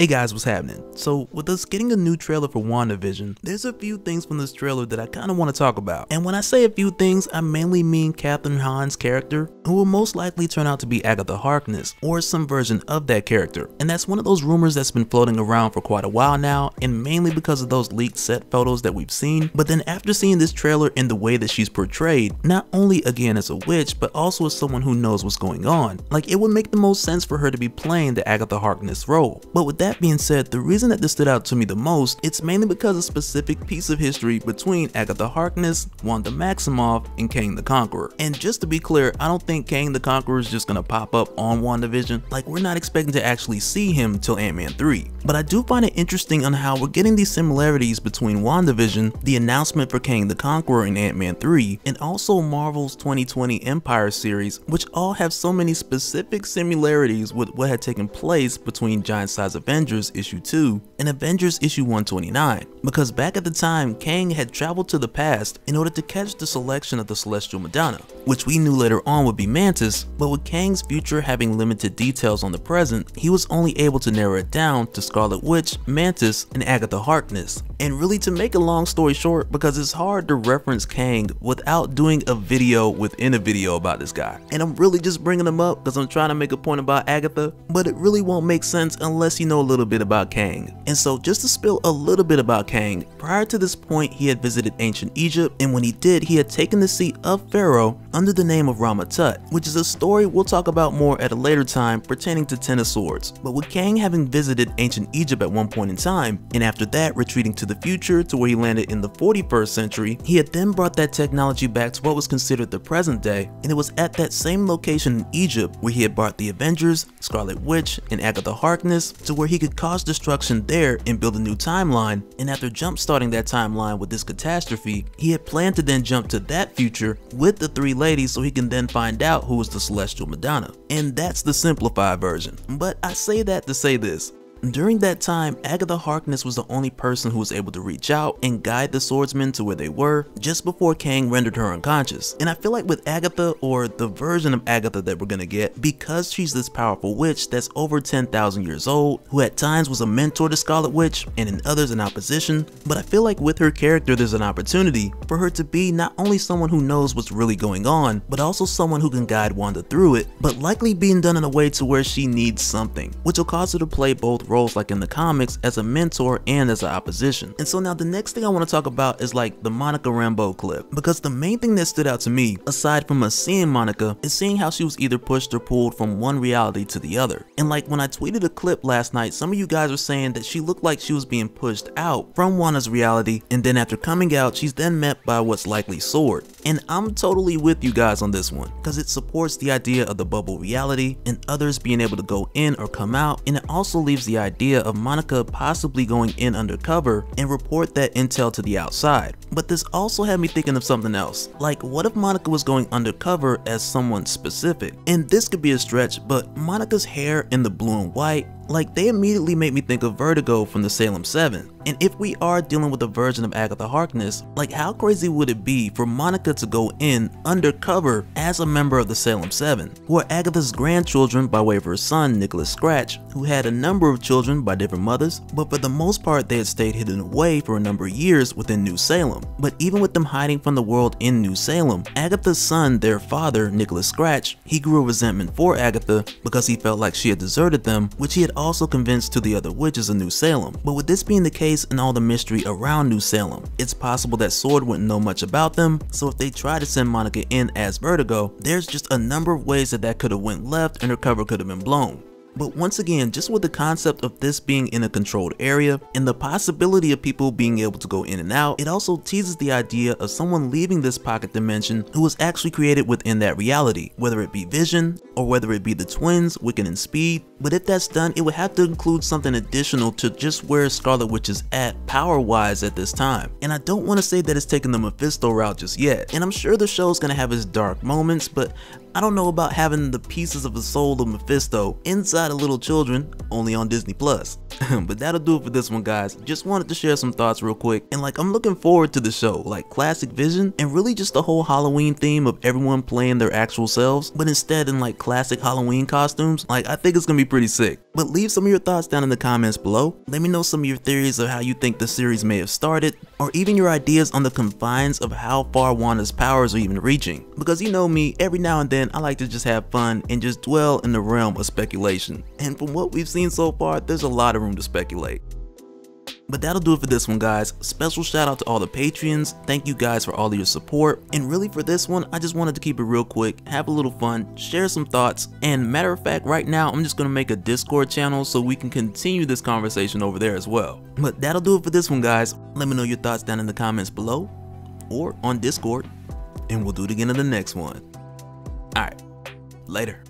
Hey guys, what's happening? So with us getting a new trailer for WandaVision, there's a few things from this trailer that I kind of want to talk about. And when I say a few things, I mainly mean Kathryn Hahn's character, who will most likely turn out to be Agatha Harkness, or some version of that character. And that's one of those rumors that's been floating around for quite a while now, and mainly because of those leaked set photos that we've seen. But then after seeing this trailer and the way that she's portrayed, not only again as a witch, but also as someone who knows what's going on, like it would make the most sense for her to be playing the Agatha Harkness role. But with that being said, the reason that this stood out to me the most, it's mainly because of a specific piece of history between Agatha Harkness, Wanda Maximoff, and Kang the Conqueror. And just to be clear, I don't think Kang the Conqueror is just gonna pop up on WandaVision. Like, we're not expecting to actually see him till Ant-Man 3. But I do find it interesting on how we're getting these similarities between WandaVision, the announcement for Kang the Conqueror in Ant-Man 3, and also Marvel's 2020 Empyre series, which all have so many specific similarities with what had taken place between Giant Size Avengers issue 2 and Avengers issue 129, because back at the time, Kang had traveled to the past in order to catch the selection of the Celestial Madonna, which we knew later on would be Mantis, but with Kang's future having limited details on the present, he was only able to narrow it down to Scarlet Witch, Mantis, and Agatha Harkness. And really, to make a long story short, because it's hard to reference Kang without doing a video within a video about this guy. And I'm really just bringing him up because I'm trying to make a point about Agatha, but it really won't make sense unless you know a little bit about Kang. And so just to spill a little bit about Kang, prior to this point he had visited ancient Egypt, and when he did, he had taken the seat of Pharaoh under the name of Rama-Tut, which is a story we'll talk about more at a later time pertaining to Ten of Swords. But with Kang having visited ancient Egypt at one point in time, and after that retreating to the future to where he landed in the 41st century, he had then brought that technology back to what was considered the present day, and it was at that same location in Egypt where he had brought the Avengers, Scarlet Witch, and Agatha Harkness to where he could cause destruction there and build a new timeline. And after jump starting that timeline with this catastrophe, he had planned to then jump to that future with the three ladies so he can then find out who was the Celestial Madonna. And that's the simplified version. But I say that to say this. During that time, Agatha Harkness was the only person who was able to reach out and guide the swordsmen to where they were just before Kang rendered her unconscious. And I feel like with Agatha, or the version of Agatha that we're gonna get, because she's this powerful witch that's over 10,000 years old, who at times was a mentor to Scarlet Witch and in others an opposition, but I feel like with her character there's an opportunity for her to be not only someone who knows what's really going on, but also someone who can guide Wanda through it, but likely being done in a way to where she needs something, which will cause her to play both roles like in the comics as a mentor and as an opposition. And so now the next thing I want to talk about is like the Monica Rambeau clip, because the main thing that stood out to me, aside from us seeing Monica, is seeing how she was either pushed or pulled from one reality to the other. And like when I tweeted a clip last night, some of you guys were saying that she looked like she was being pushed out from Wanda's reality, and then after coming out, she's then met by what's likely Sword. And I'm totally with you guys on this one, because it supports the idea of the bubble reality and others being able to go in or come out, and it also leaves the idea of Monica possibly going in undercover and report that intel to the outside. But this also had me thinking of something else. Like, what if Monica was going undercover as someone specific? And this could be a stretch, but Monica's hair in the blue and white, like, they immediately make me think of Vertigo from the Salem 7. And if we are dealing with a version of Agatha Harkness, like, how crazy would it be for Monica to go in undercover as a member of the Salem 7, who are Agatha's grandchildren by way of her son, Nicholas Scratch, who had a number of children by different mothers, but for the most part they had stayed hidden away for a number of years within New Salem. But even with them hiding from the world in New Salem, Agatha's son, their father, Nicholas Scratch, he grew a resentment for Agatha because he felt like she had deserted them, which he had also convinced to the other witches of New Salem. But with this being the case and all the mystery around New Salem, it's possible that Sword wouldn't know much about them, so if they try to send Monica in as Vertigo, there's just a number of ways that could have went left and her cover could have been blown. But once again, just with the concept of this being in a controlled area and the possibility of people being able to go in and out, it also teases the idea of someone leaving this pocket dimension who was actually created within that reality, whether it be Vision or whether it be the twins, Wiccan and Speed. But if that's done, it would have to include something additional to just where Scarlet Witch is at power-wise at this time. And I don't want to say that it's taking the Mephisto route just yet, and I'm sure the show's gonna have its dark moments, but I don't know about having the pieces of the soul of Mephisto inside of little children only on Disney Plus. But that'll do it for this one, guys. Just wanted to share some thoughts real quick, and like, I'm looking forward to the show, like classic Vision, and really just the whole Halloween theme of everyone playing their actual selves, but instead in like classic Halloween costumes. Like, I think it's gonna be pretty sick. But leave some of your thoughts down in the comments below. Let me know some of your theories of how you think the series may have started, or even your ideas on the confines of how far Wanda's powers are even reaching. Because you know me, every now and then I like to just have fun and just dwell in the realm of speculation. And from what we've seen so far, there's a lot of room to speculate. But that'll do it for this one, guys. Special shout out to all the Patreons. Thank you guys for all of your support. And really for this one, I just wanted to keep it real quick, have a little fun, share some thoughts. And matter of fact, right now, I'm just gonna make a Discord channel so we can continue this conversation over there as well. But that'll do it for this one, guys. Let me know your thoughts down in the comments below or on Discord, and we'll do it again in the next one. All right, later.